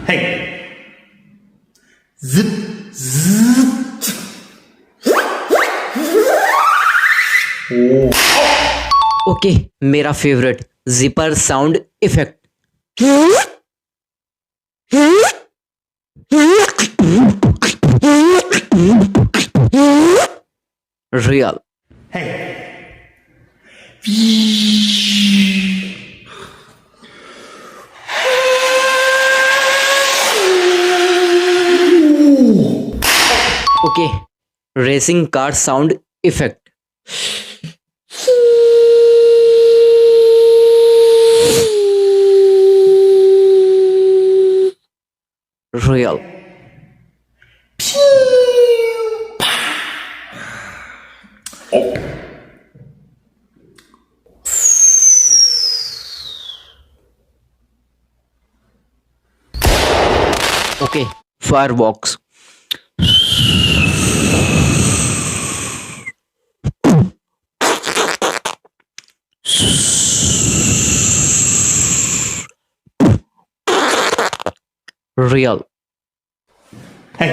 Hey. Zip, zip. Okay, मेरा favourite zipper sound effect. Real. Hey. Okay, racing car sound effect. Real. Okay, firebox. Real. Hey.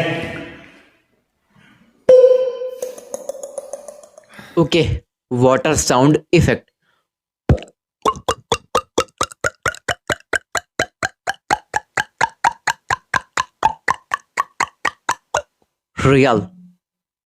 Okay, water sound effect. Real.